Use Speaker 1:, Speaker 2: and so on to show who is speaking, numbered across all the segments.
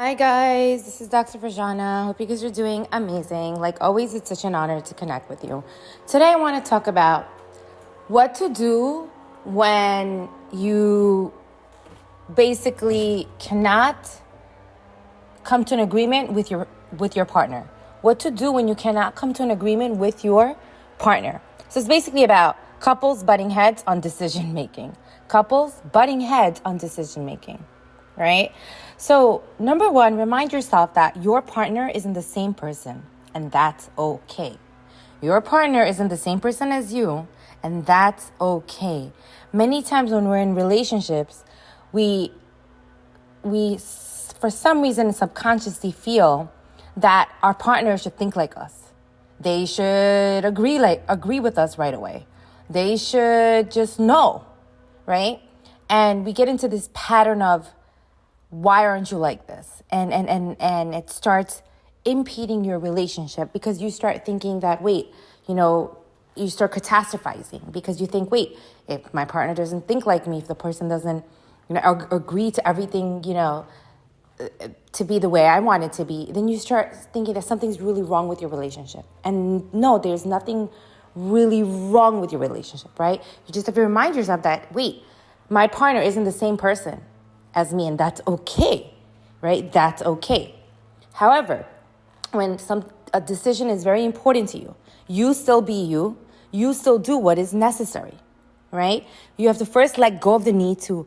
Speaker 1: Hi guys, this is Dr. Virjana. Hope you guys are doing amazing. Like always, it's such an honor to connect with you. Today I want to talk about what to do when you basically cannot come to an agreement with your partner. What to do when you cannot come to an agreement with your partner. So it's basically about couples butting heads on decision making. Couples butting heads on decision making. Right? So, number one, remind yourself that your partner isn't the same person, and that's okay. Your partner isn't the same person as you, and that's okay. Many times when we're in relationships, we for some reason subconsciously feel that our partner should think like us. They should agree with us right away. They should just know, right? And we get into this pattern of, why aren't you like this? And it starts impeding your relationship because you start thinking that, you start catastrophizing because you think, if my partner doesn't think like me, if the person doesn't, agree to everything, to be the way I want it to be, then you start thinking that something's really wrong with your relationship. And no, there's nothing really wrong with your relationship, right? You just have to remind yourself that, my partner isn't the same person as me, and that's okay, right? That's okay. However, when a decision is very important to you, you still be you, you still do what is necessary, right? You have to first let go of the need to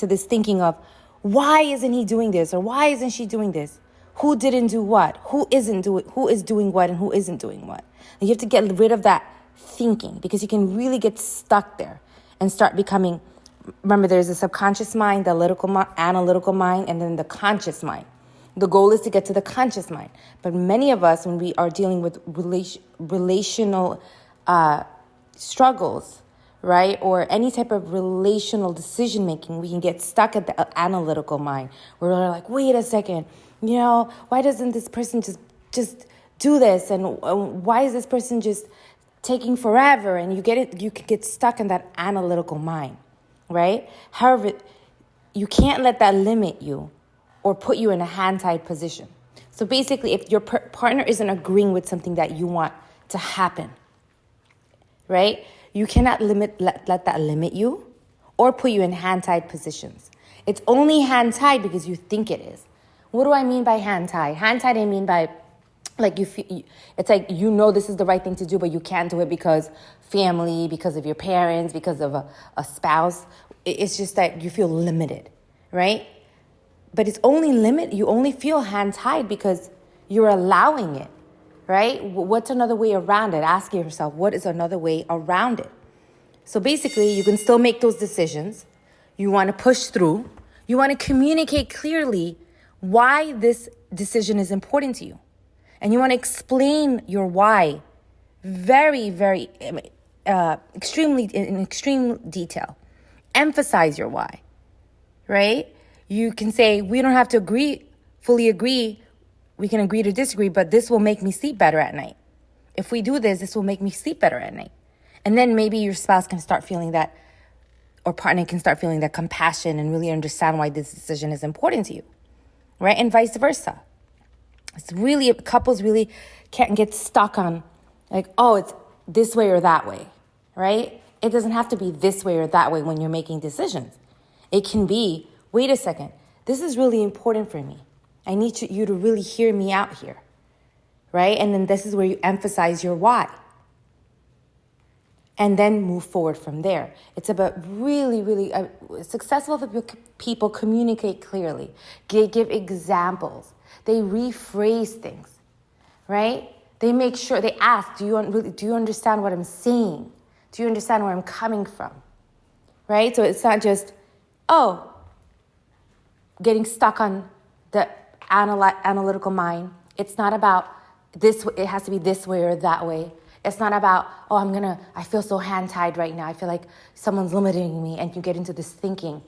Speaker 1: this thinking of, why isn't he doing this, or why isn't she doing this? Who didn't do what? Who is doing what, and who isn't doing what? And you have to get rid of that thinking because you can really get stuck there and start becoming, remember, there's a subconscious mind, the analytical mind, and then the conscious mind. The goal is to get to the conscious mind. But many of us, when we are dealing with relational struggles, right, or any type of relational decision making, we can get stuck at the analytical mind, where we're like, wait a second, why doesn't this person just do this, and why is this person just taking forever? And you can get stuck in that analytical mind, right? However, you can't let that limit you or put you in a hand-tied position. So basically, if your partner isn't agreeing with something that you want to happen, right, you cannot let that limit you or put you in hand-tied positions. It's only hand-tied because you think it is. What do I mean by hand-tied? Hand-tied, I mean by, it's like, this is the right thing to do, but you can't do it because family, because of your parents, because of a spouse. It's just that you feel limited, right? But it's only you only feel hand-tied because you're allowing it, right? What's another way around it? Ask yourself, what is another way around it? So basically, you can still make those decisions. You want to push through. You want to communicate clearly why this decision is important to you. And you want to explain your why very, very extremely in extreme detail. Emphasize your why, right? You can say, we don't have to fully agree. We can agree to disagree, but this will make me sleep better at night. If we do this will make me sleep better at night. And then maybe your spouse can start feeling that, or partner can start feeling that compassion and really understand why this decision is important to you, right? And vice versa. It's really, couples really can't get stuck on it's this way or that way, right? It doesn't have to be this way or that way when you're making decisions. It can be, wait a second, this is really important for me. I need you to really hear me out here, right? And then this is where you emphasize your why. And then move forward from there. It's about really, really successful people communicate clearly. Give examples. They rephrase things, right? They make sure, they ask, do you understand what I'm saying? Do you understand where I'm coming from? Right? So it's not just, getting stuck on the analytical mind. It's not about this, it has to be this way or that way. It's not about, I feel so hand-tied right now. I feel like someone's limiting me, and you get into this thinking,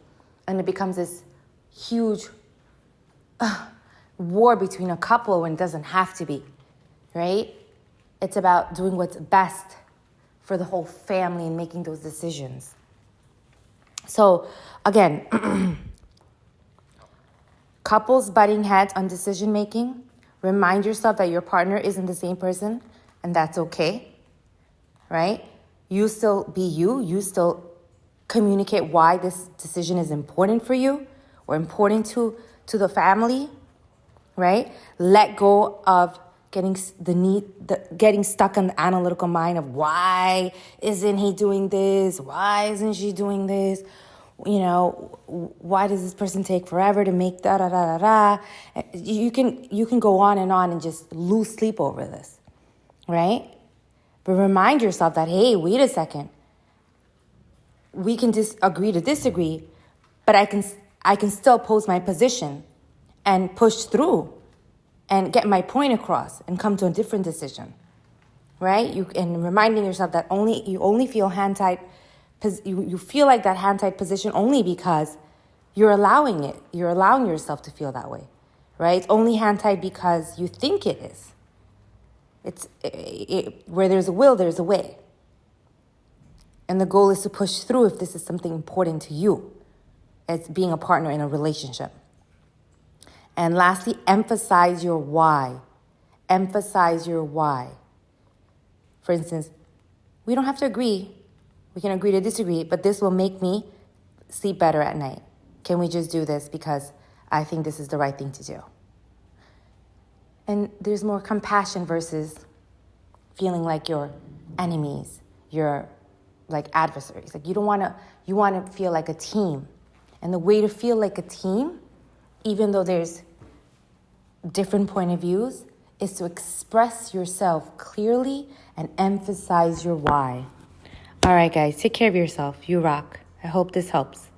Speaker 1: and it becomes this huge war between a couple when it doesn't have to be, right? It's about doing what's best for the whole family and making those decisions. So again, Couples butting heads on decision making. Remind yourself that your partner isn't the same person, and that's okay, right? You still be you. You still communicate why this decision is important for you or important to the family, right? Let go of getting getting stuck in the analytical mind of why isn't he doing this? Why isn't she doing this? You know, why does this person take forever to make da da da da da? You can go on and just lose sleep over this, right? But remind yourself that, hey, wait a second. We can just agree to disagree, but I can still pose my position and push through and get my point across and come to a different decision, right? And reminding yourself that you only feel hand-tied, you feel like that hand-tied position only because you're allowing it. You're allowing yourself to feel that way, right? It's only hand-tied because you think it is. Where there's a will, there's a way. And the goal is to push through if this is something important to you as being a partner in a relationship. And lastly, emphasize your why. Emphasize your why. For instance, we don't have to agree. We can agree to disagree, but this will make me sleep better at night. Can we just do this because I think this is the right thing to do? And there's more compassion versus feeling like you're enemies, you're like adversaries. Like you want to feel like a team. And the way to feel like a team, even though there's different point of views, is to express yourself clearly and emphasize your why. All right, guys, take care of yourself. You rock. I hope this helps.